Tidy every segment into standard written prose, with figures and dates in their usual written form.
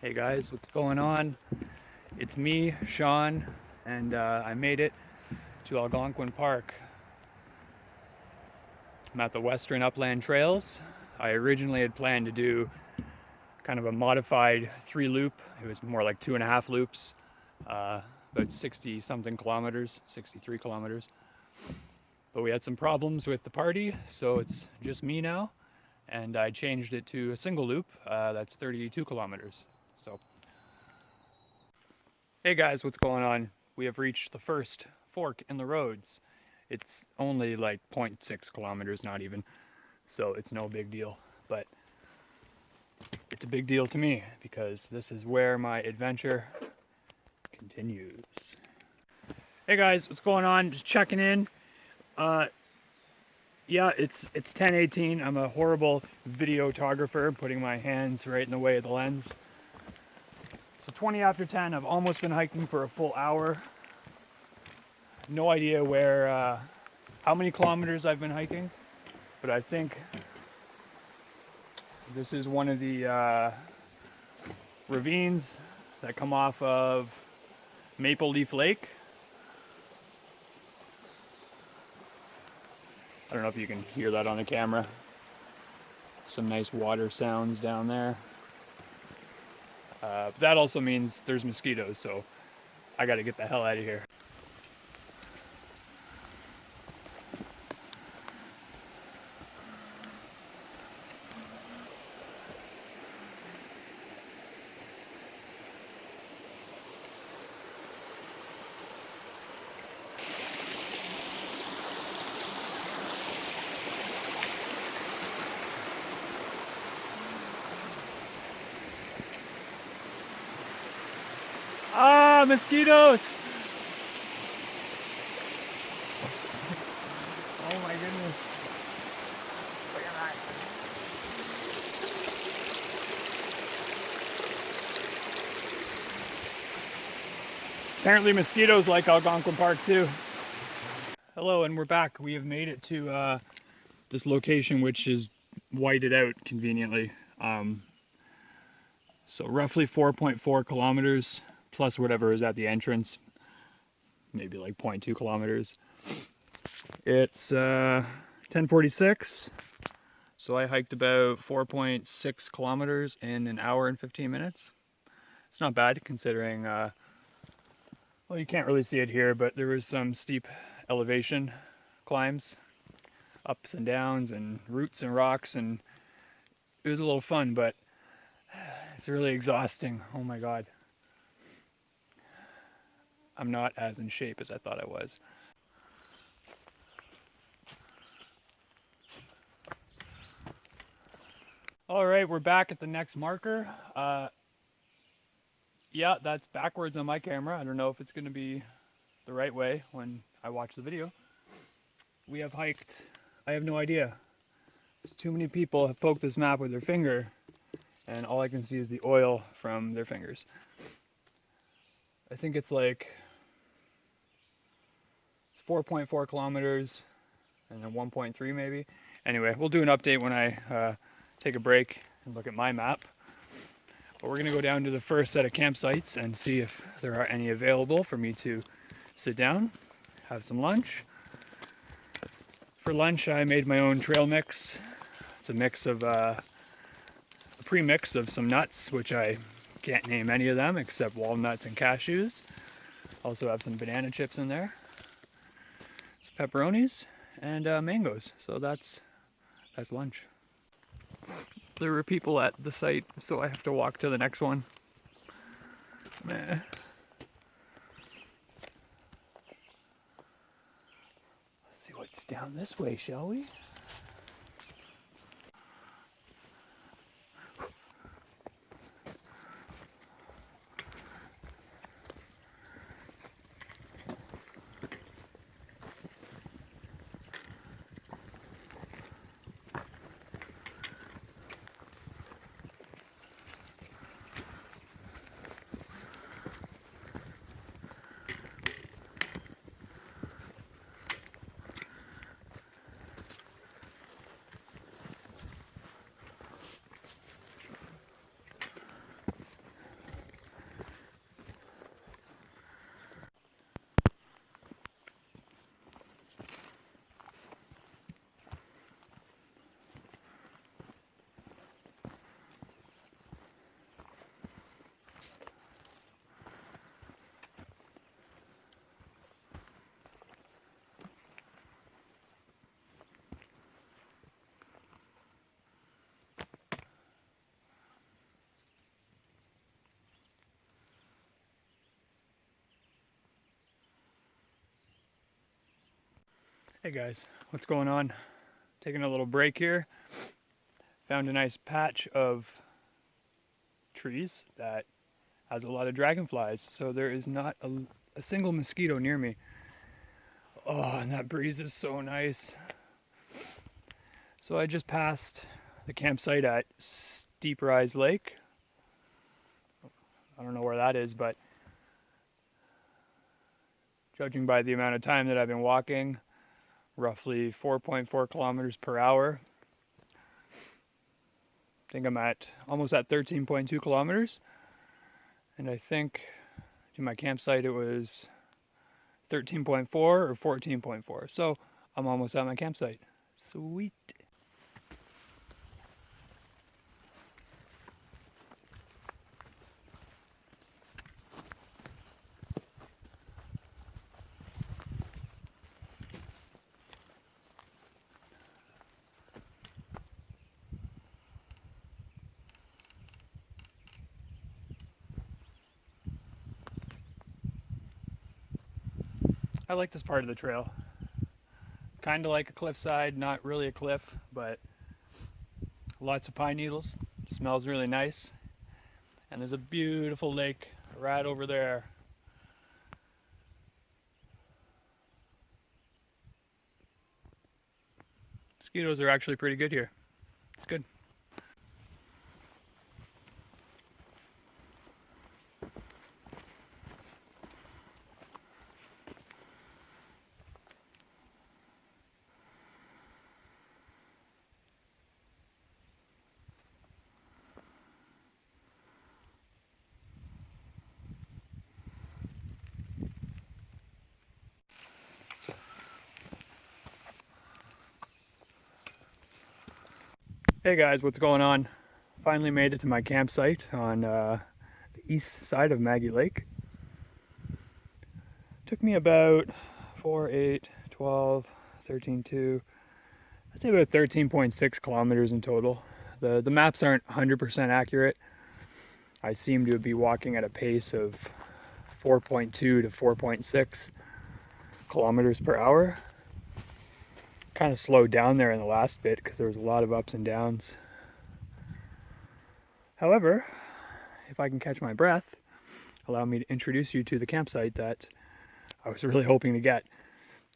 Hey guys, what's going on? It's me, Sean, and I made it to Algonquin Park. I'm at the Western Upland Trails. I originally had planned to do kind of a modified 3-loop. It was more like 2.5 loops, about 60 something kilometers, 63 kilometers. But we had some problems with the party, so it's just me now. And I changed it to a single loop that's 32 kilometers. So, hey guys, what's going on? We have reached the first fork in the roads. It's only like 0.6 kilometers, not even, so it's no big deal. But it's a big deal to me because this is where my adventure continues. Hey guys, what's going on? Just checking in. Yeah, it's 10:18. I'm a horrible videographer, putting my hands right in the way of the lens. So 20 after 10, I've almost been hiking for a full hour. No idea how many kilometers I've been hiking, but I think this is one of the ravines that come off of Maple Leaf Lake. I don't know if you can hear that on the camera. Some nice water sounds down there. That also means there's mosquitoes, so I gotta get the hell out of here. Ah, mosquitoes! Oh my goodness. Look at that. Apparently mosquitoes like Algonquin Park too. Hello, and we're back. We have made it to this location, which is whited out conveniently. So roughly 4.4 kilometers plus whatever is at the entrance, maybe like 0.2 kilometers. It's 10:46, so I hiked about 4.6 kilometers in an hour and 15 minutes. It's not bad considering, well, you can't really see it here, but there was some steep elevation climbs, ups and downs and roots and rocks, and it was a little fun, but it's really exhausting. Oh my God. I'm not as in shape as I thought I was. All right, we're back at the next marker. Yeah, that's backwards on my camera. I don't know if it's gonna be the right way when I watch the video. We have hiked, I have no idea. There's too many people have poked this map with their finger, and all I can see is the oil from their fingers. I think it's 4.4 kilometers and then 1.3 maybe. Anyway, we'll do an update when I take a break and look at my map. But we're gonna go down to the first set of campsites and see if there are any available for me to sit down, have some lunch. For lunch, I made my own trail mix. It's a mix of a pre-mix of some nuts, which I can't name any of them except walnuts and cashews. Also have some banana chips in there, some pepperonis, and mangoes. So that's lunch. There were people at the site, so I have to walk to the next one. Meh. Let's see what's down this way, shall we? Hey guys, what's going on? Taking a little break here. Found a nice patch of trees that has a lot of dragonflies, so there is not a single mosquito near me. Oh, and that breeze is so nice. So I just passed the campsite at Steep Rise Lake. I don't know where that is, but judging by the amount of time that I've been walking, roughly 4.4 kilometers per hour. I think I'm almost at 13.2 kilometers. And I think to my campsite it was 13.4 or 14.4. So I'm almost at my campsite. Sweet. I like this part of the trail. Kind of like a cliffside, not really a cliff, but lots of pine needles. Smells really nice. And there's a beautiful lake right over there. Mosquitoes are actually pretty good here. It's good. Hey guys, what's going on? Finally made it to my campsite on the east side of Maggie Lake. Took me about 4, 8, 12, 13, 2, I'd say about 13.6 kilometers in total. The maps aren't 100% accurate. I seem to be walking at a pace of 4.2 to 4.6 kilometers per hour. Kind of slowed down there in the last bit because there was a lot of ups and downs. However, if I can catch my breath, allow me to introduce you to the campsite that I was really hoping to get.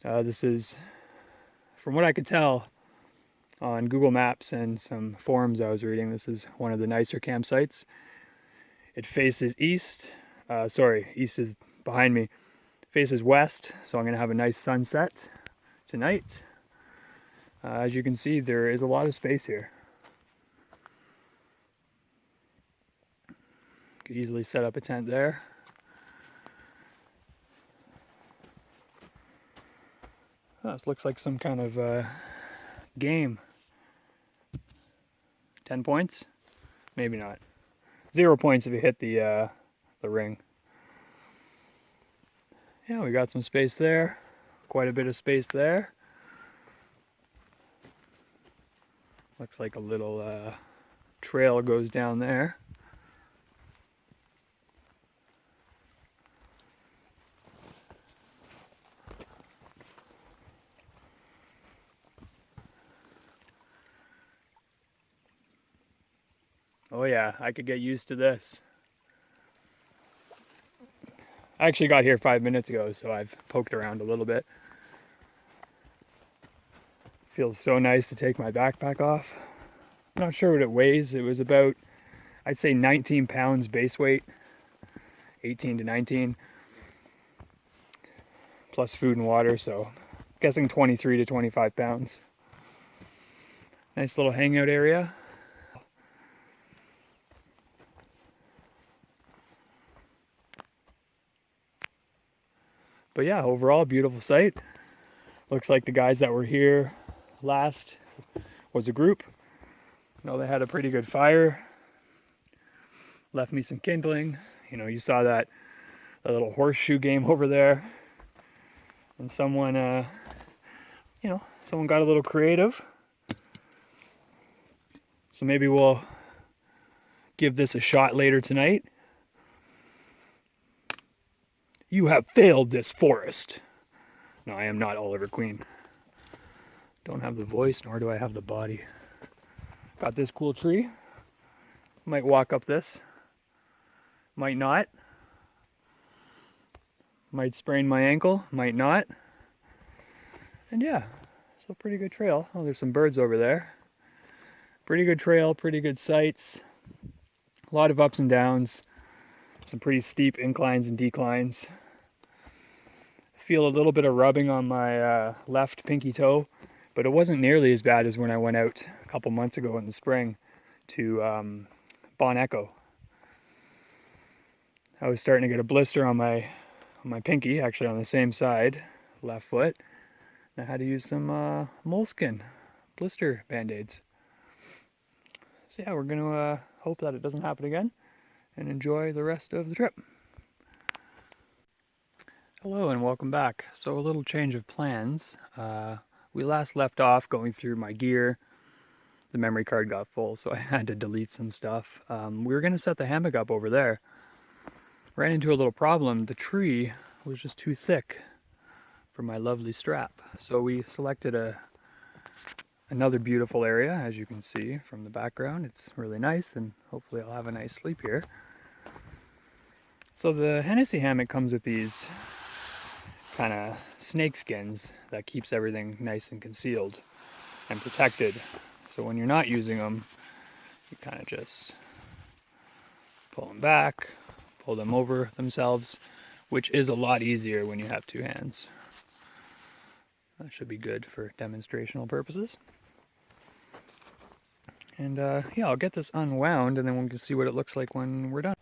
This is, from what I could tell on Google Maps and some forums I was reading, this is one of the nicer campsites. It faces east. East is behind me. Faces west, so I'm going to have a nice sunset tonight. As you can see, there is a lot of space here. Could easily set up a tent there. Oh, this looks like some kind of game. 10 points? Maybe not. 0 points if you hit the ring. Yeah, we got some space there. Quite a bit of space there. Looks like a little trail goes down there. Oh yeah, I could get used to this. I actually got here 5 minutes ago, so I've poked around a little bit. Feels so nice to take my backpack off. I'm not sure what it weighs. It was about, I'd say 19 pounds base weight, 18 to 19, plus food and water, so I'm guessing 23 to 25 pounds. Nice little hangout area. But yeah, overall, beautiful site. Looks like the guys that were here last was a group. You know, they had a pretty good fire. Left me some kindling. You know, you saw that little horseshoe game over there. And someone, someone got a little creative. So maybe we'll give this a shot later tonight. You have failed this forest. No, I am not Oliver Queen. Don't have the voice, nor do I have the body. Got this cool tree. Might walk up this. Might not. Might sprain my ankle, might not. And yeah, so pretty good trail. Oh, there's some birds over there. Pretty good trail, pretty good sights. A lot of ups and downs. Some pretty steep inclines and declines. Feel a little bit of rubbing on my left pinky toe, but it wasn't nearly as bad as when I went out a couple months ago in the spring to Bon Echo. I was starting to get a blister on my pinky, actually on the same side, left foot. I had to use some moleskin blister band-aids. So yeah, we're gonna hope that it doesn't happen again and enjoy the rest of the trip. Hello and welcome back. So a little change of plans. We last left off going through my gear. The memory card got full, so I had to delete some stuff. We were gonna set the hammock up over there. Ran into a little problem. The tree was just too thick for my lovely strap. So we selected another beautiful area, as you can see from the background. It's really nice, and hopefully I'll have a nice sleep here. So the Hennessy hammock comes with these kind of snake skins that keeps everything nice and concealed and protected. So when you're not using them, you kind of just pull them back, pull them over themselves, which is a lot easier when you have two hands. That should be good for demonstrational purposes. And yeah, I'll get this unwound and then we can see what it looks like when we're done.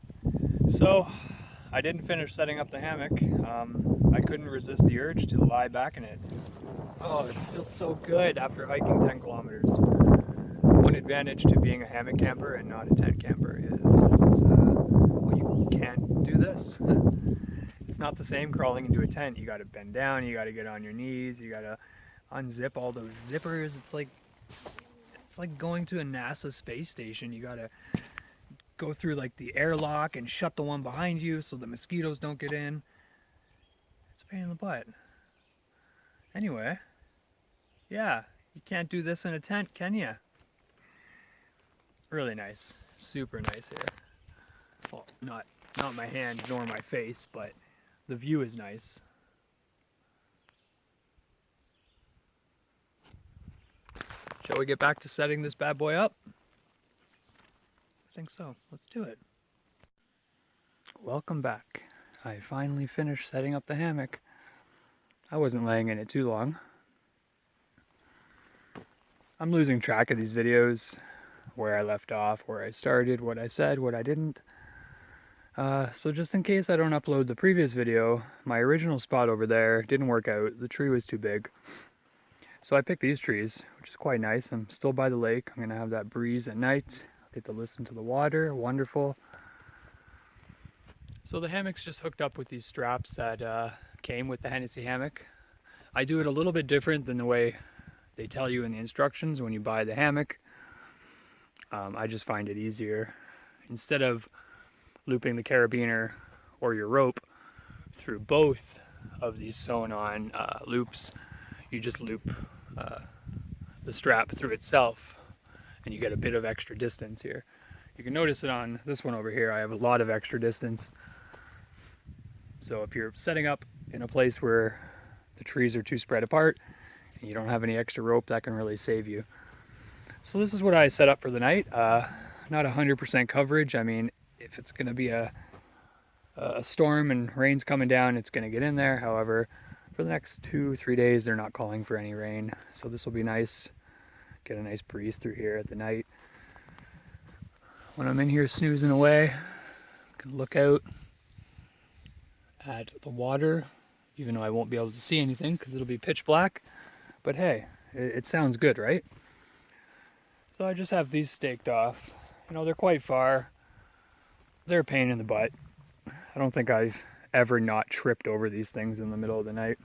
So I didn't finish setting up the hammock. I couldn't resist the urge to lie back in it. It feels so good after hiking 10 kilometers. One advantage to being a hammock camper and not a tent camper is well, you can't do this. It's not the same crawling into a tent. You gotta bend down, you gotta get on your knees, you gotta unzip all those zippers. It's like going to a NASA space station. You gotta go through like the airlock and shut the one behind you so the mosquitoes don't get in. It's a pain in the butt. Anyway, yeah, you can't do this in a tent, can you? Really nice, super nice here. Well, not my hand nor my face, but the view is nice. Shall we get back to setting this bad boy up? I think so. Let's do it. Welcome back. I finally finished setting up the hammock. I wasn't laying in it too long. I'm losing track of these videos, where I left off, where I started, what I said, what I didn't. So just in case I don't upload the previous video, my original spot over there didn't work out. The tree was too big. So I picked these trees, which is quite nice. I'm still by the lake. I'm gonna have that breeze at night. Get to listen to the water, wonderful. So the hammock's just hooked up with these straps that came with the Hennessy hammock. I do it a little bit different than the way they tell you in the instructions when you buy the hammock. I just find it easier. Instead of looping the carabiner or your rope through both of these sewn on loops, you just loop the strap through itself and you get a bit of extra distance here. You can notice it on this one over here. I have a lot of extra distance. So if you're setting up in a place where the trees are too spread apart and you don't have any extra rope, that can really save you. So this is what I set up for the night. Not 100% coverage. I mean, if it's going to be a storm and rain's coming down, it's going to get in there. However, for the next 2-3 days, they're not calling for any rain. So this will be nice. Get a nice breeze through here at the night. When I'm in here snoozing away, I can look out at the water, even though I won't be able to see anything because it'll be pitch black. But hey, it sounds good, right? So I just have these staked off. You know, they're quite far. They're a pain in the butt. I don't think I've ever not tripped over these things in the middle of the night.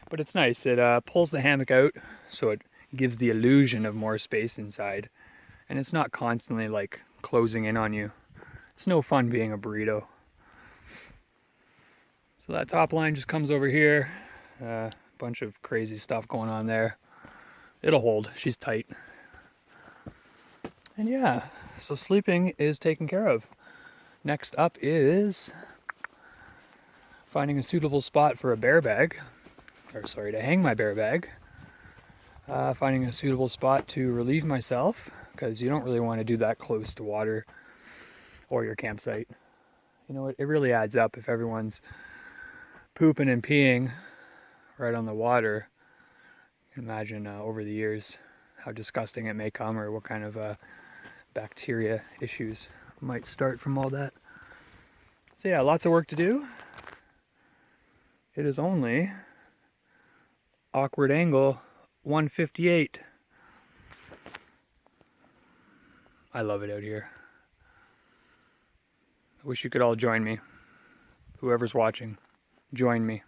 But it's nice. It pulls the hammock out, so it gives the illusion of more space inside. And it's not constantly like closing in on you. It's no fun being a burrito. So that top line just comes over here. Bunch of crazy stuff going on there. It'll hold. She's tight. And yeah, so sleeping is taken care of. Next up is finding a suitable spot for a bear bag, or sorry, to hang my bear bag. Finding a suitable spot to relieve myself, because you don't really want to do that close to water or your campsite. You know, it really adds up if everyone's pooping and peeing right on the water. You can imagine over the years how disgusting it may come, or what kind of bacteria issues might start from all that. So yeah, lots of work to do. It is only awkward angle 158. I love it out here. I wish you could all join me. Whoever's watching, join me.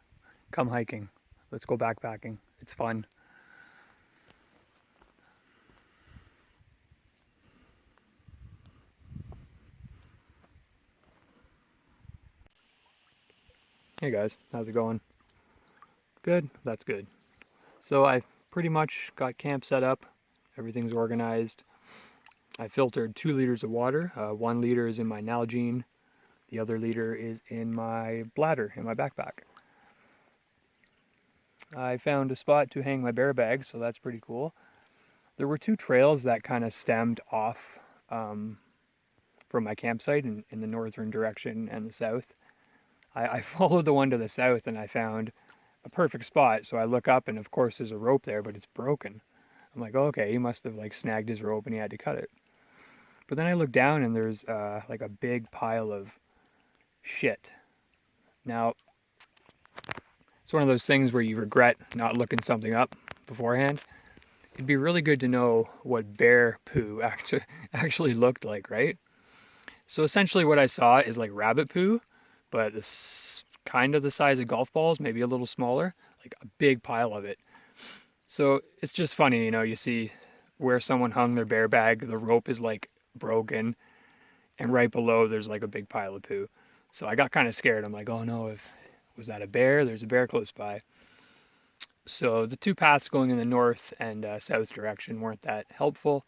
Come hiking. Let's go backpacking. It's fun. Hey guys, how's it going? Good? That's good. So I pretty much got camp set up. Everything's organized. I filtered 2 liters of water. 1 liter is in my Nalgene. The other liter is in my bladder, in my backpack. I found a spot to hang my bear bag, so that's pretty cool. There were 2 trails that kind of stemmed off from my campsite in the northern direction and the south. I followed the one to the south and I found a perfect spot. So I look up and of course there's a rope there, but it's broken. I'm like, oh, okay, he must have like snagged his rope and he had to cut it. But then I look down and there's like a big pile of shit. Now, it's one of those things where you regret not looking something up beforehand. It'd be really good to know what bear poo actually looked like, right? So essentially what I saw is like rabbit poo, but this kind of the size of golf balls, maybe a little smaller, like a big pile of it. So it's just funny, you know, you see where someone hung their bear bag, the rope is like broken, and right below there's like a big pile of poo. So I got kind of scared. I'm like, oh no, was that a bear? There's a bear close by. So the 2 paths going in the north and south direction weren't that helpful.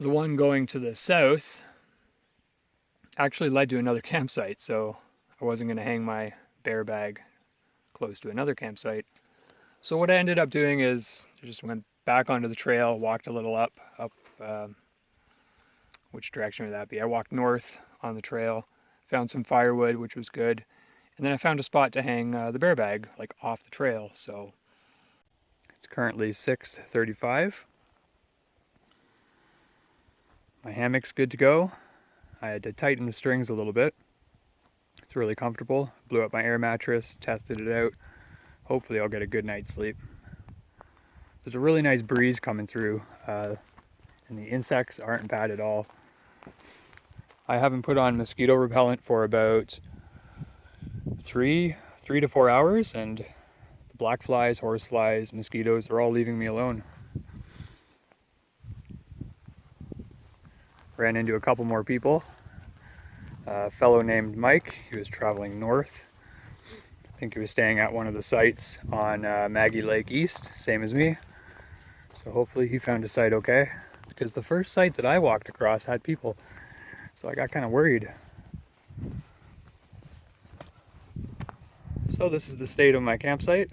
The one going to the south actually led to another campsite, so I wasn't going to hang my bear bag close to another campsite. So what I ended up doing is I just went back onto the trail, walked a little up, which direction would that be? I walked north on the trail, found some firewood, which was good, and then I found a spot to hang the bear bag, like off the trail. So it's currently 6:35. My hammock's good to go. I had to tighten the strings a little bit. It's really comfortable. Blew up my air mattress, tested it out. Hopefully I'll get a good night's sleep. There's a really nice breeze coming through, and the insects aren't bad at all. I haven't put on mosquito repellent for about 3 to 4 hours, and the black flies, horse flies, mosquitoes, they're all leaving me alone. Ran into a couple more people. A fellow named Mike, he was traveling north. I think he was staying at one of the sites on Maggie East, same as me. So hopefully he found a site okay, because the first site that I walked across had people. So I got kind of worried. So this is the state of my campsite.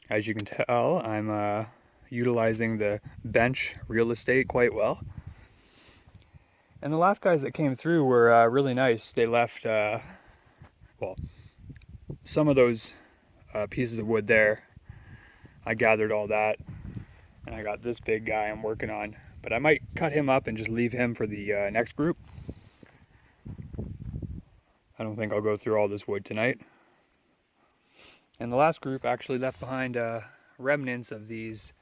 As you can tell, I'm utilizing the bench real estate quite well. And the last guys that came through were really nice. They left, some of those pieces of wood there. I gathered all that, and I got this big guy I'm working on. But I might cut him up and just leave him for the next group. I don't think I'll go through all this wood tonight. And the last group actually left behind remnants of these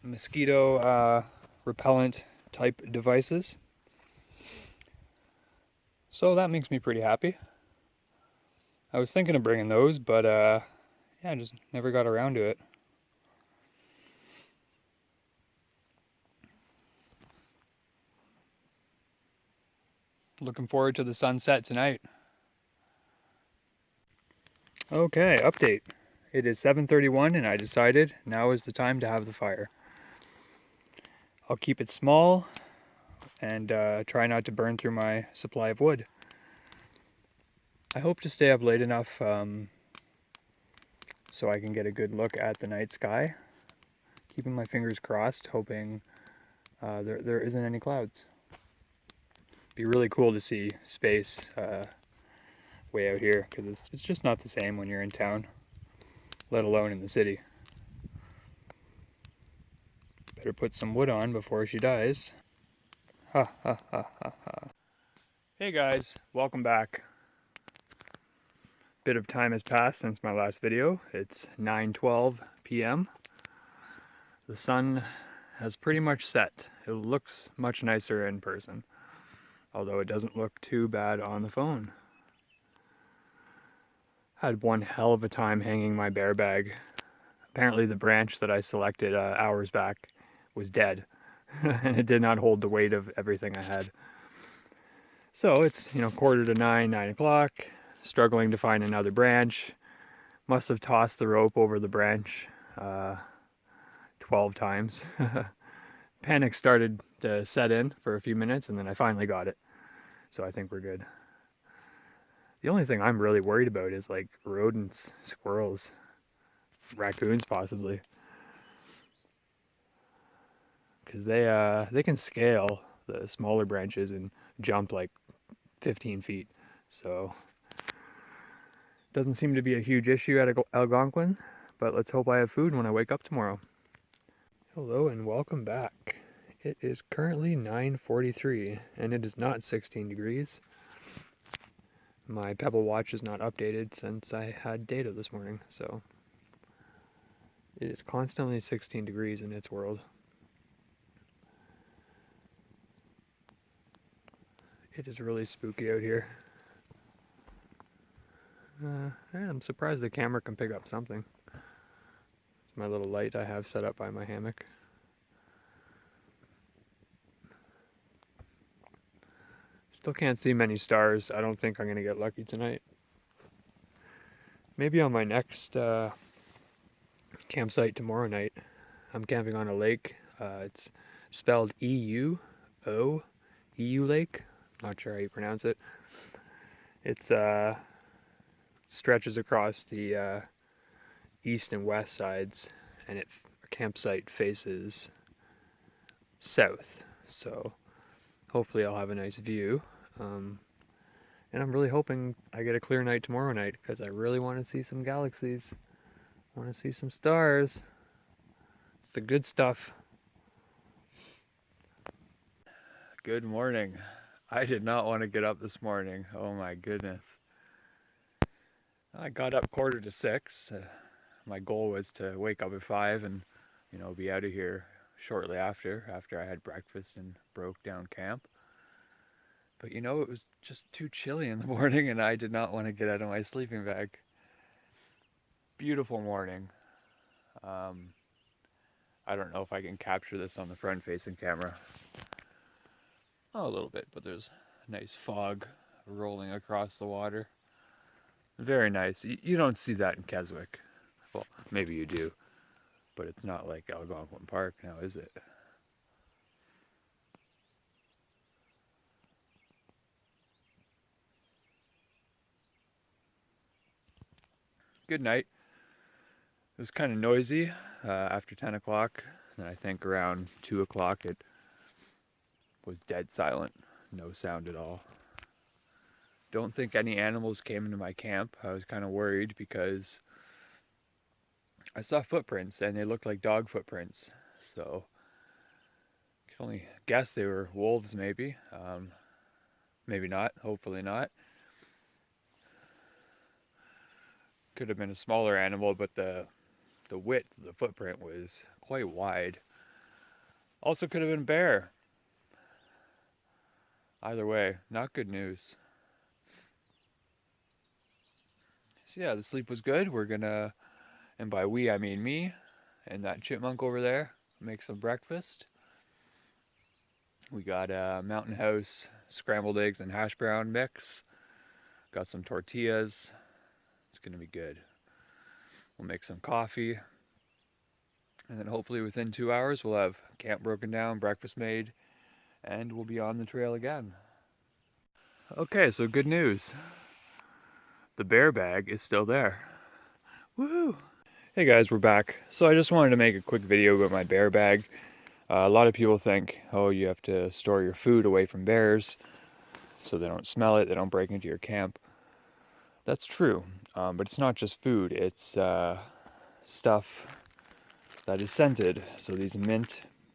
mosquito repellent type devices. So that makes me pretty happy. I was thinking of bringing those, but yeah, I just never got around to it. Looking forward to the sunset tonight. Okay, update. It is 7:31 and I decided now is the time to have the fire. I'll keep it small and try not to burn through my supply of wood. I hope to stay up late enough so I can get a good look at the night sky. Keeping my fingers crossed, hoping there isn't any clouds. Be really cool to see space way out here, because it's just not the same when you're in town, let alone in the city. Better put some wood on before she dies. Ha ha ha ha ha. Hey guys, welcome back. Bit of time has passed since my last video. It's 9:12 p.m. The sun has pretty much set. It looks much nicer in person, although it doesn't look too bad on the phone. Had one hell of a time hanging my bear bag. Apparently the branch that I selected hours back was dead and it did not hold the weight of everything I had. So it's, 9:15, 9 o'clock, struggling to find another branch. Must have tossed the rope over the branch 12 times. Panic started to set in for a few minutes and then I finally got it. So I think we're good. The only thing I'm really worried about is like rodents, squirrels, raccoons possibly. Because they can scale the smaller branches and jump like 15 feet. So doesn't seem to be a huge issue at Algonquin, but let's hope I have food when I wake up tomorrow. Hello and welcome back. It is currently 9:43 and it is not 16 degrees. My Pebble watch is not updated since I had data this morning, so it is constantly 16 degrees in its world. It is really spooky out here. I'm surprised the camera can pick up something. It's my little light I have set up by my hammock. Still can't see many stars. I don't think I'm going to get lucky tonight. Maybe on my next campsite tomorrow night. I'm camping on a lake. It's spelled E-U-O, EU Lake. Not sure how you pronounce it. It's stretches across the east and west sides, and our campsite faces south. So hopefully I'll have a nice view. And I'm really hoping I get a clear night tomorrow night because I really want to see some galaxies. I want to see some stars. It's the good stuff. Good morning. I did not want to get up this morning. Oh my goodness. I got up 5:45. My goal was to wake up at 5 and, be out of here shortly after I had breakfast and broke down camp. But it was just too chilly in the morning and I did not want to get out of my sleeping bag. Beautiful morning. I don't know if I can capture this on the front-facing camera. Oh, a little bit, but there's nice fog rolling across the water. Very nice. You don't see that in Keswick. Well, maybe you do, but it's not like Algonquin Park now, is it? Good night. It was kind of noisy after 10 o'clock, and I think around 2 o'clock it was dead silent. No sound at all. Don't think any animals came into my camp. I was kind of worried because I saw footprints and they looked like dog footprints. So I can only guess they were wolves maybe. Maybe not, hopefully not. Could have been a smaller animal, but the width of the footprint was quite wide. Also could have been a bear. Either way, not good news. So yeah, the sleep was good. We're gonna, and by we I mean me and that chipmunk over there, make some breakfast. We got a Mountain House scrambled eggs and hash brown mix. Got some tortillas. It's gonna be good. We'll make some coffee, and then hopefully within 2 hours we'll have camp broken down, breakfast made, and we'll be on the trail again. Okay, so good news. The bear bag is still there. Woohoo! Hey guys, we're back. So I just wanted to make a quick video about my bear bag. A lot of people think, oh, you have to store your food away from bears so they don't smell it, they don't break into your camp. That's true, but it's not just food, it's stuff that is scented. So these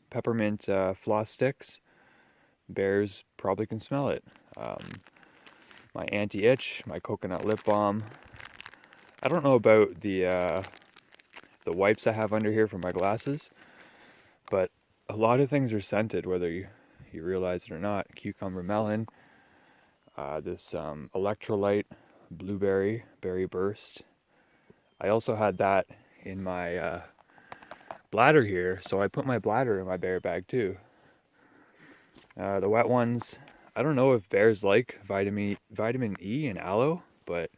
peppermint floss sticks, bears probably can smell it. My anti-itch, my coconut lip balm. I don't know about the wipes I have under here for my glasses, but a lot of things are scented, whether you realize it or not. Cucumber melon, this electrolyte blueberry berry burst. I also had that in my bladder here, so I put my bladder in my bear bag too. The wet ones, I don't know if bears like vitamin E and aloe, but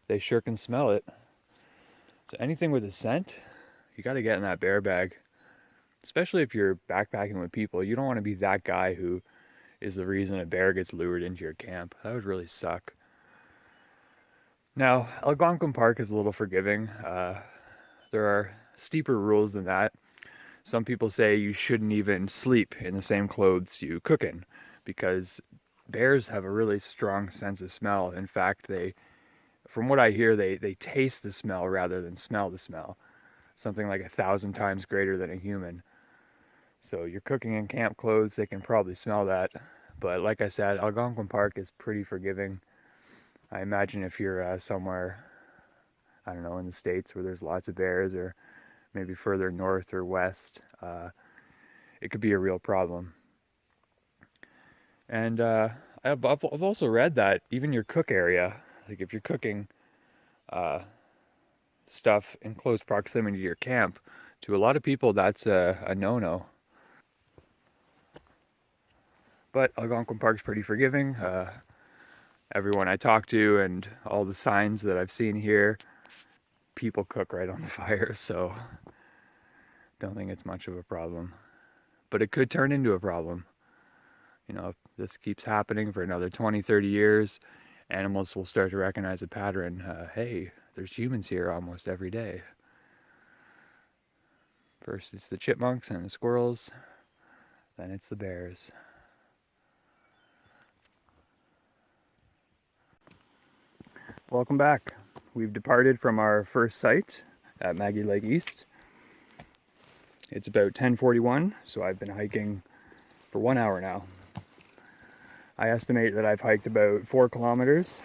they sure can smell it. So anything with a scent, you got to get in that bear bag. Especially if you're backpacking with people, you don't want to be that guy who is the reason a bear gets lured into your camp. That would really suck. Now, Algonquin Park is a little forgiving. There are steeper rules than that. Some people say you shouldn't even sleep in the same clothes you cook in, because bears have a really strong sense of smell. In fact, from what I hear, they taste the smell rather than smell the smell. Something like 1,000 times greater than a human. So you're cooking in camp clothes, they can probably smell that. But like I said, Algonquin Park is pretty forgiving. I imagine if you're somewhere, I don't know, in the States where there's lots of bears, or maybe further north or west, it could be a real problem. And I've also read that even your cook area, like if you're cooking stuff in close proximity to your camp, to a lot of people that's a no-no. But Algonquin Park's pretty forgiving. Everyone I talk to and all the signs that I've seen here, people cook right on the fire, so don't think it's much of a problem. But it could turn into a problem. You know, if this keeps happening for another 20, 30 years, animals will start to recognize a pattern. Hey, there's humans here almost every day. First it's the chipmunks and the squirrels, then it's the bears. Welcome back. We've departed from our first site at Maggie East. It's about 10:41, so I've been hiking for 1 hour now. I estimate that I've hiked about 4 kilometers.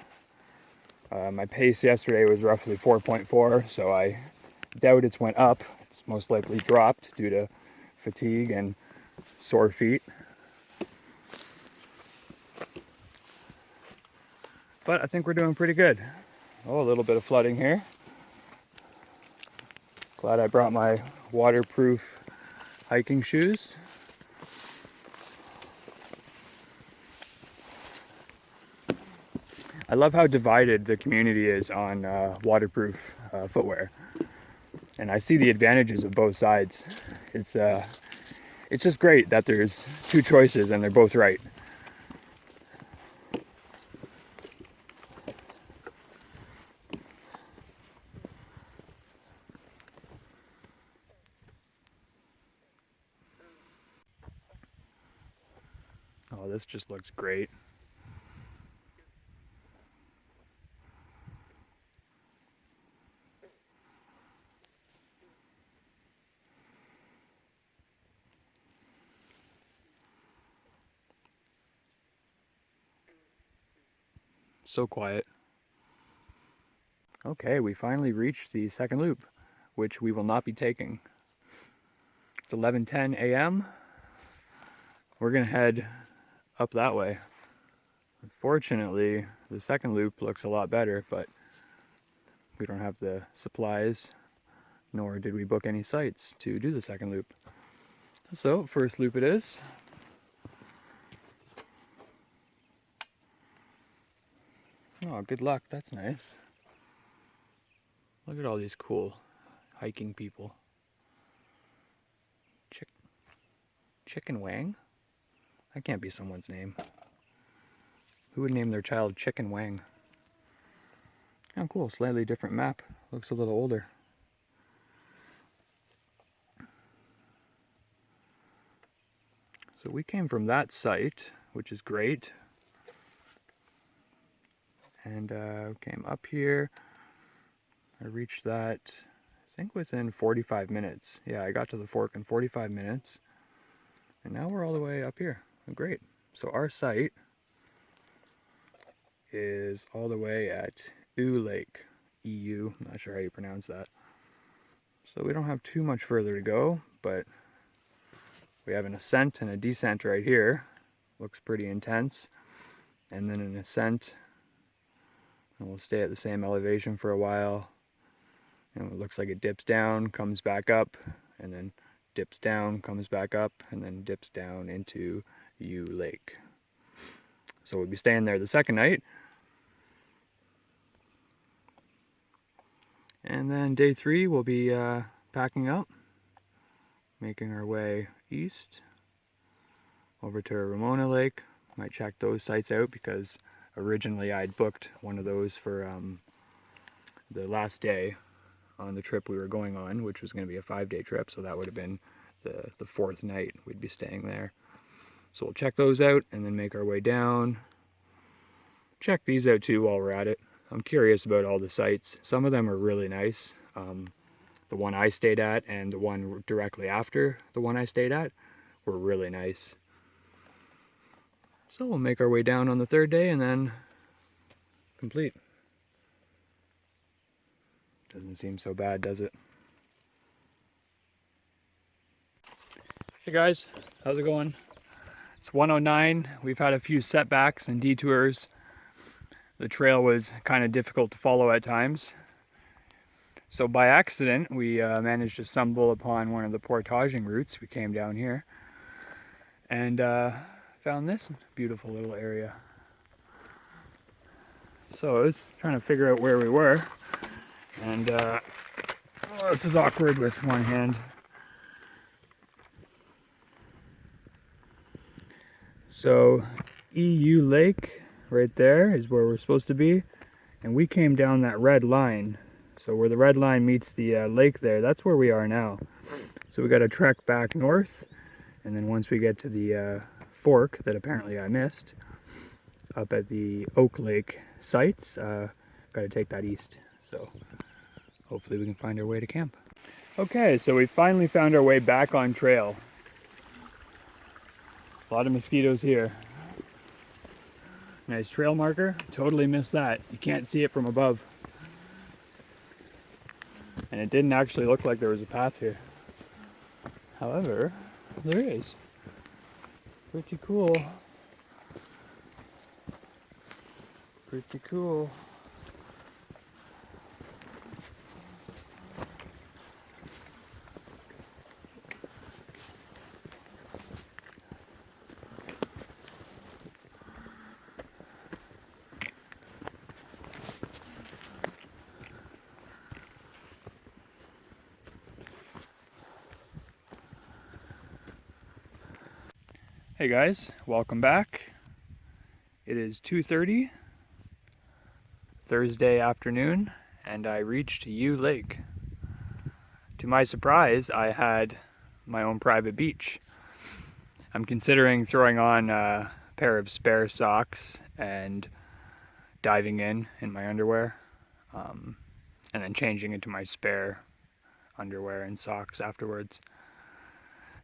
My pace yesterday was roughly 4.4, so I doubt it's went up. It's most likely dropped due to fatigue and sore feet. But I think we're doing pretty good. Oh, a little bit of flooding here. Glad I brought my waterproof hiking shoes. I love how divided the community is on waterproof footwear. And I see the advantages of both sides. It's just great that there's 2 choices and they're both right. Oh, this just looks great. So quiet. Okay, we finally reached the second loop, which we will not be taking. It's 11:10 a.m. We're gonna head up that way. Unfortunately, the second loop looks a lot better, but we don't have the supplies, nor did we book any sites to do the second loop. So, first loop it is. Oh, good luck, that's nice. Look at all these cool hiking people. Chicken Wang? That can't be someone's name. Who would name their child Chicken Wang? Oh, cool. Slightly different map. Looks a little older. So we came from that site, which is great. And came up here. I reached that, I think, within 45 minutes. Yeah, I got to the fork in 45 minutes. And now we're all the way up here. Great. So our site is all the way at Ewe Lake. EU, I'm not sure how you pronounce that. So we don't have too much further to go, but we have an ascent and a descent right here. Looks pretty intense. And then an ascent, and we'll stay at the same elevation for a while. And it looks like it dips down, comes back up, and then dips down, comes back up, and then dips down into Ewe Lake. So we'll be staying there the second night. And then day 3 we'll be packing up, making our way east over to Ramona Lake. Might check those sites out because originally I'd booked one of those for the last day on the trip we were going on, which was going to be a 5-day trip, so that would have been the 4th night we'd be staying there. So we'll check those out and then make our way down. Check these out too while we're at it. I'm curious about all the sites. Some of them are really nice. The one I stayed at and the one directly after the one I stayed at were really nice. So we'll make our way down on the 3rd day and then complete. Doesn't seem so bad, does it? Hey guys, how's it going? It's 1:09. We've had a few setbacks and detours. The trail was kind of difficult to follow at times. So by accident, we managed to stumble upon one of the portaging routes. We came down here and found this beautiful little area. So I was trying to figure out where we were, and oh, this is awkward with one hand. So Ewe Lake right there is where we're supposed to be, and we came down that red line. So where the red line meets the lake there, that's where we are now. So we got to trek back north, and then once we get to the fork that apparently I missed up at the Oak Lake sites, got to take that east. So hopefully we can find our way to camp. Okay, so we finally found our way back on trail. A lot of mosquitoes here. Nice trail marker. Totally missed that. You can't see it from above. And it didn't actually look like there was a path here. However, there is. Pretty cool. Pretty cool. Hey guys, welcome back. It is 2:30 Thursday afternoon, and I reached Ewe Lake. To my surprise, I had my own private beach. I'm considering throwing on a pair of spare socks and diving in my underwear, and then changing into my spare underwear and socks afterwards.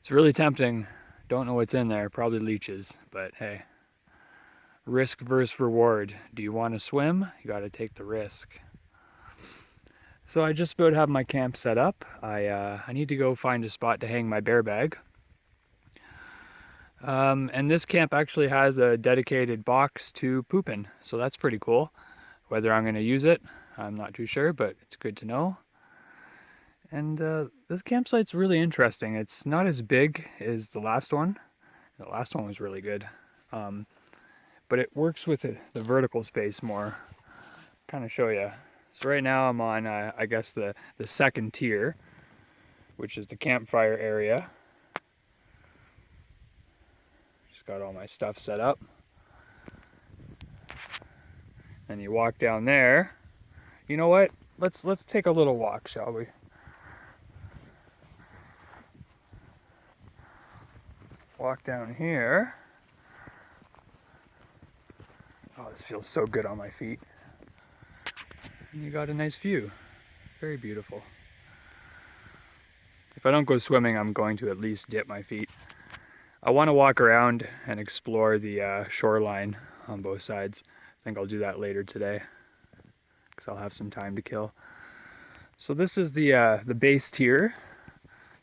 It's really tempting. Don't know what's in there, probably leeches, but hey, risk versus reward. Do you want to swim? You got to take the risk. So I just about have my camp set up. I need to go find a spot to hang my bear bag. And this camp actually has a dedicated box to poop in, so that's pretty cool. Whether I'm going to use it, I'm not too sure, but it's good to know. And this campsite's really interesting. It's not as big as the last one. The last one was really good. But it works with the vertical space more. Kind of show you. So right now I'm on, I guess, the second tier, which is the campfire area. Just got all my stuff set up. And you walk down there. You know what? Let's take a little walk, shall we? Walk down here. Oh, this feels so good on my feet. And you got a nice view. Very beautiful. If I don't go swimming, I'm going to at least dip my feet. I want to walk around and explore the shoreline on both sides. I think I'll do that later today, because I'll have some time to kill. So this is the base tier.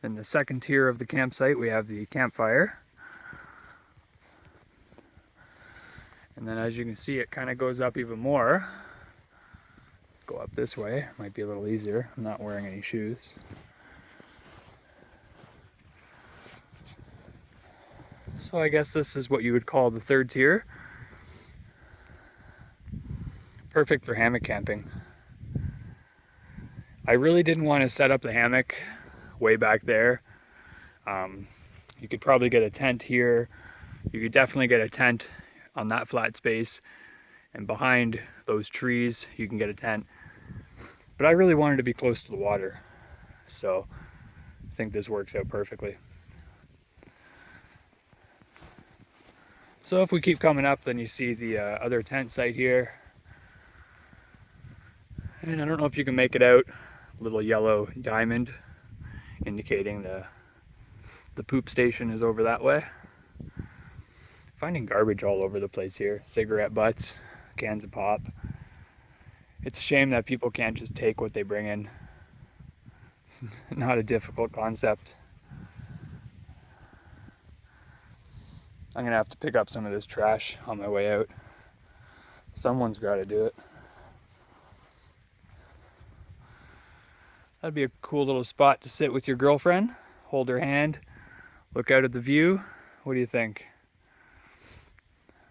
In the second tier of the campsite, we have the campfire. And then as you can see, it kind of goes up even more. Go up this way, might be a little easier. I'm not wearing any shoes. So I guess this is what you would call the third tier. Perfect for hammock camping. I really didn't want to set up the hammock way back there. You could probably get a tent here. You could definitely get a tent on that flat space, and behind those trees you can get a tent. But I really wanted to be close to the water, so I think this works out perfectly. So if we keep coming up, then you see the other tent site here. And I don't know if you can make it out, a little yellow diamond indicating the poop station is over that way. Finding garbage all over the place here. Cigarette butts, cans of pop. It's a shame that people can't just take what they bring in. It's not a difficult concept. I'm gonna have to pick up some of this trash on my way out. Someone's gotta do it. That'd be a cool little spot to sit with your girlfriend, hold her hand, look out at the view. What do you think?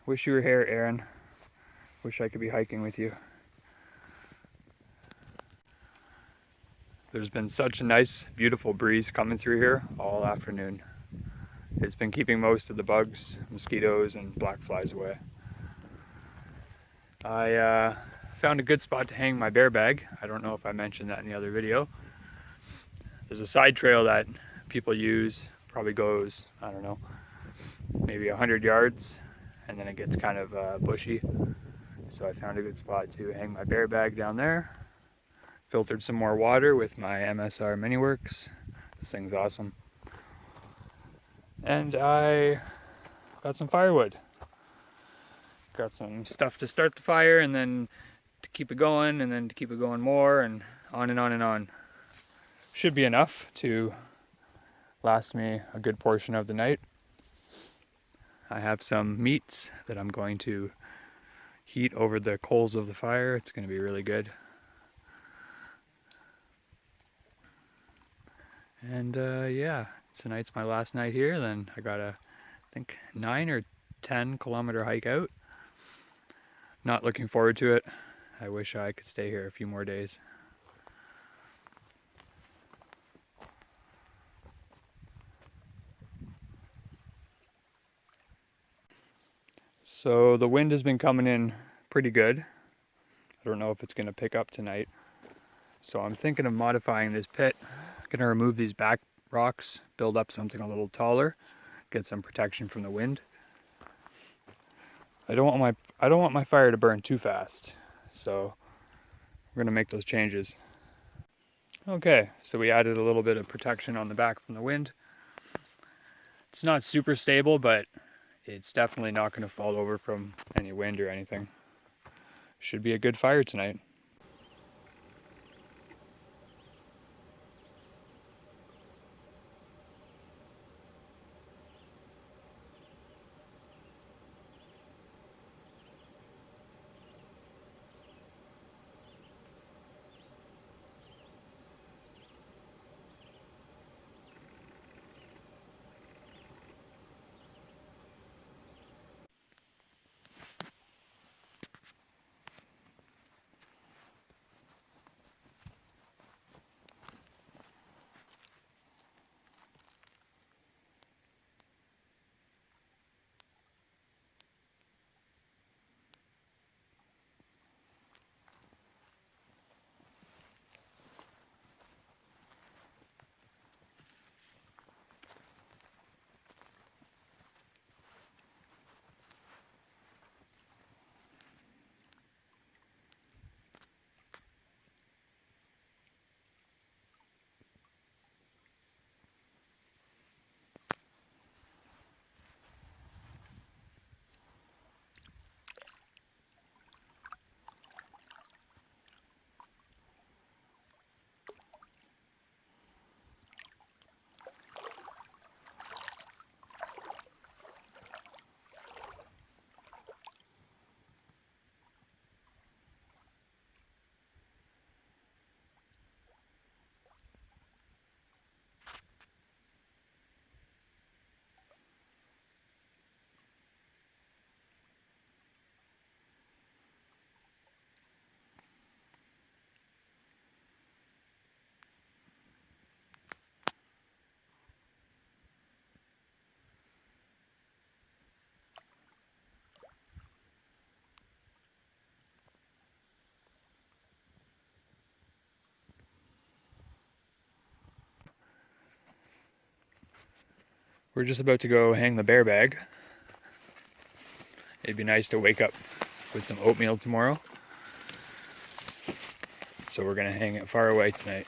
Wish you were here, Aaron. Wish I could be hiking with you. There's been such a nice, beautiful breeze coming through here all afternoon. It's been keeping most of the bugs, mosquitoes, and black flies away. I found a good spot to hang my bear bag. I don't know if I mentioned that in the other video. There's a side trail that people use, probably goes, I don't know, maybe 100 yards, and then it gets kind of bushy. So I found a good spot to hang my bear bag down there. Filtered some more water with my MSR Miniworks. This thing's awesome. And I got some firewood. Got some stuff to start the fire, and then to keep it going, and then to keep it going more, and on and on and on. Should be enough to last me a good portion of the night. I have some meats that I'm going to heat over the coals of the fire. It's going to be really good. And yeah, tonight's my last night here. Then I got a, I think, 9 or 10 kilometer hike out. Not looking forward to it. I wish I could stay here a few more days. So the wind has been coming in pretty good. I don't know if it's going to pick up tonight. So I'm thinking of modifying this pit. I'm going to remove these back rocks, build up something a little taller, get some protection from the wind. I don't want my fire to burn too fast. So we're going to make those changes. Okay, so we added a little bit of protection on the back from the wind. It's not super stable, but it's definitely not going to fall over from any wind or anything. Should be a good fire tonight. We're just about to go hang the bear bag. It'd be nice to wake up with some oatmeal tomorrow. So we're gonna hang it far away tonight.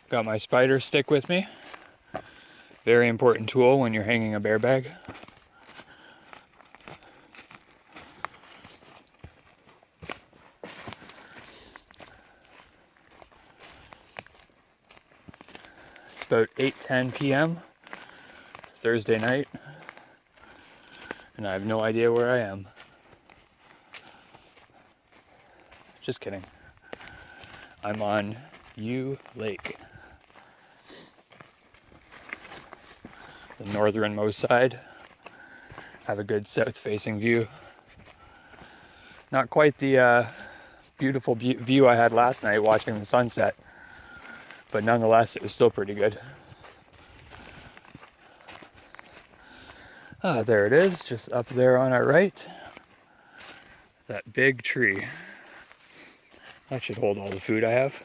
Got my spider stick with me. Very important tool when you're hanging a bear bag. It's about 8:10 p.m. Thursday night, and I have no idea where I am. Just kidding. I'm on U Lake, the northernmost side. Have a good south-facing view. Not quite the beautiful view I had last night watching the sunset, but nonetheless, it was still pretty good. There it is, just up there on our right. That big tree. That should hold all the food I have.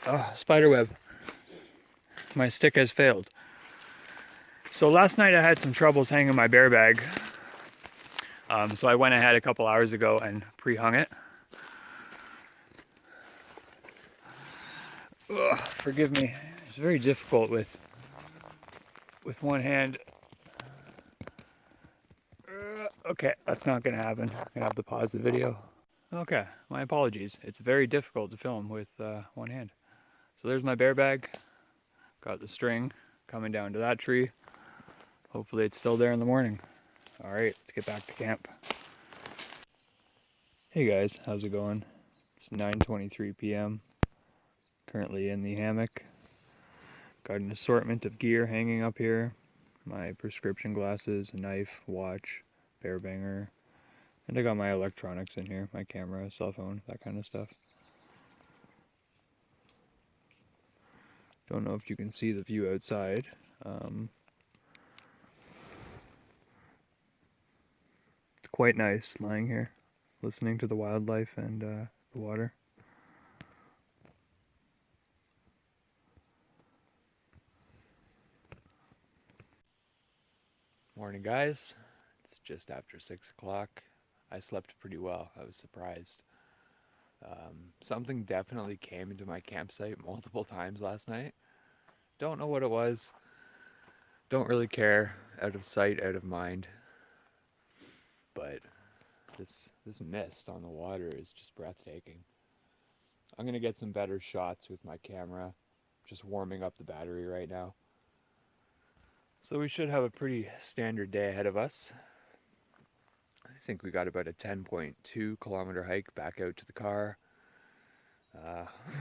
Oh, spiderweb. My stick has failed. So last night I had some troubles hanging my bear bag. So I went ahead a couple hours ago and pre-hung it. Ugh, forgive me. It's very difficult with one hand. Okay, that's not gonna happen. I'm gonna have to pause the video. Okay, my apologies. It's very difficult to film with one hand. So there's my bear bag. Got the string coming down to that tree. Hopefully it's still there in the morning. All right, let's get back to camp. Hey guys, how's it going? It's 9:23 p.m. Currently in the hammock. Got an assortment of gear hanging up here. My prescription glasses, a knife, watch, bear banger, and I got my electronics in here, my camera, cell phone, that kind of stuff. Don't know if you can see the view outside. It's quite nice lying here, listening to the wildlife and the water. Morning guys, it's just after 6 o'clock. I slept pretty well, I was surprised. Something definitely came into my campsite multiple times last night. Don't know what it was. Don't really care. Out of sight, out of mind. But this mist on the water is just breathtaking. I'm gonna get some better shots with my camera. Just warming up the battery right now. So we should have a pretty standard day ahead of us. I think we got about a 10.2 kilometer hike back out to the car.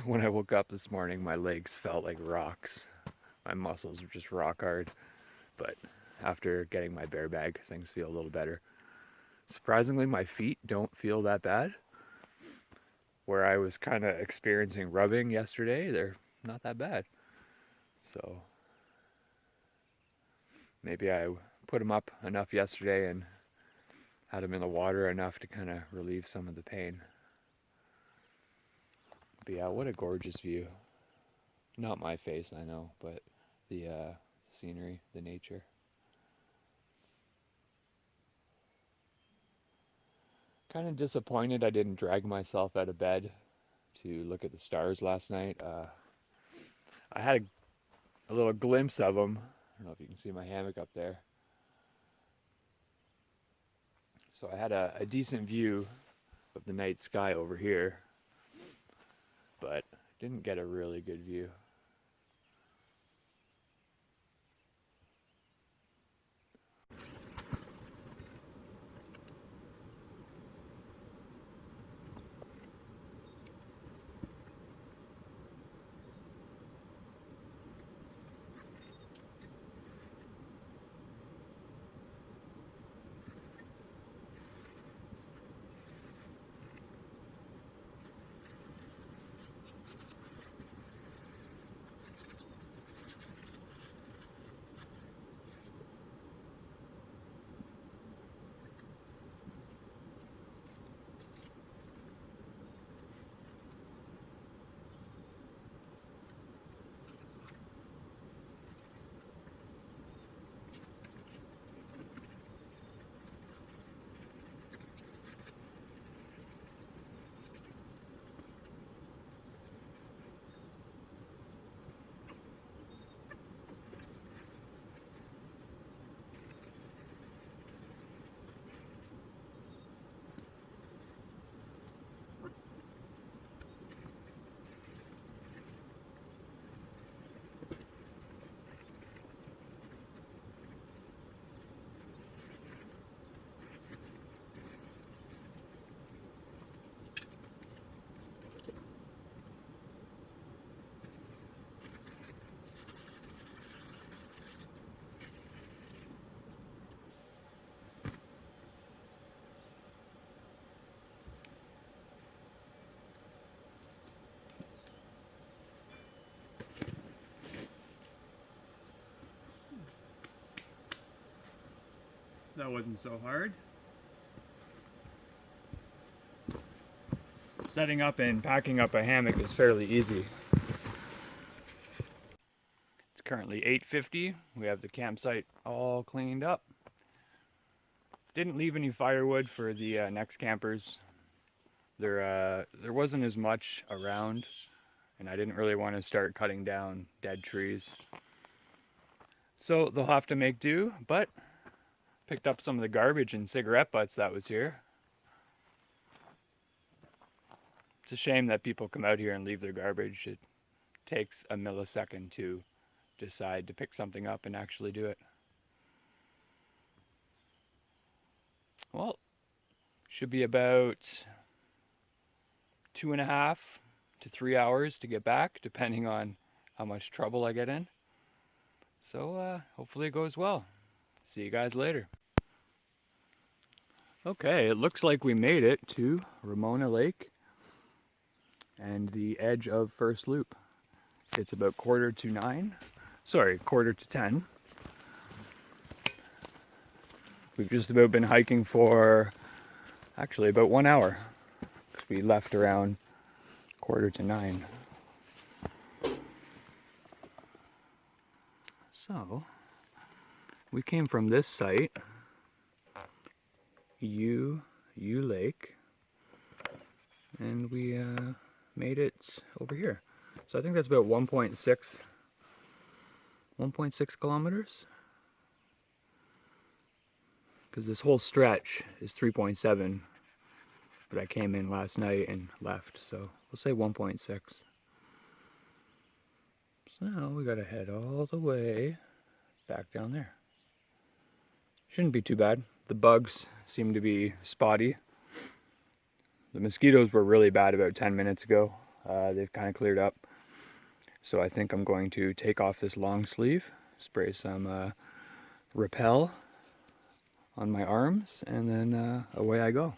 When I woke up this morning, my legs felt like rocks. My muscles were just rock hard. But after getting my bear bag, things feel a little better. Surprisingly, my feet don't feel that bad. Where I was kind of experiencing rubbing yesterday, they're not that bad. So maybe I put them up enough yesterday and had them in the water enough to kind of relieve some of the pain. But yeah, what a gorgeous view. Not my face, I know, but the scenery, the nature. Kind of disappointed I didn't drag myself out of bed to look at the stars last night. I had a little glimpse of them. I don't know if you can see my hammock up there. So I had a decent view of the night sky over here, but didn't get a really good view. that wasn't so hard. Setting up and packing up a hammock is fairly easy. It's currently 8:50. We have the campsite all cleaned up. Didn't leave any firewood for the next campers. There wasn't as much around, and I didn't really want to start cutting down dead trees. So they'll have to make do, but picked up some of the garbage and cigarette butts that was here. It's a shame that people come out here and leave their garbage. It takes a millisecond to decide to pick something up and actually do it. Well, should be about 2.5 to 3 hours to get back, depending on how much trouble I get in. So hopefully it goes well. See you guys later. Okay, it looks like we made it to Ramona Lake and the edge of First Loop. It's about 10:45. Sorry, 10:45. We've just about been hiking for actually about 1 hour, because we left around 8:45. So we came from this site, U Lake, and we made it over here. So I think that's about 1.6 kilometers. Because this whole stretch is 3.7, but I came in last night and left, so we'll say 1.6. So now we gotta head all the way back down there. Shouldn't be too bad. The bugs seem to be spotty. The mosquitoes were really bad about 10 minutes ago. They've kind of cleared up. So I think I'm going to take off this long sleeve, spray some Repel on my arms, and then away I go.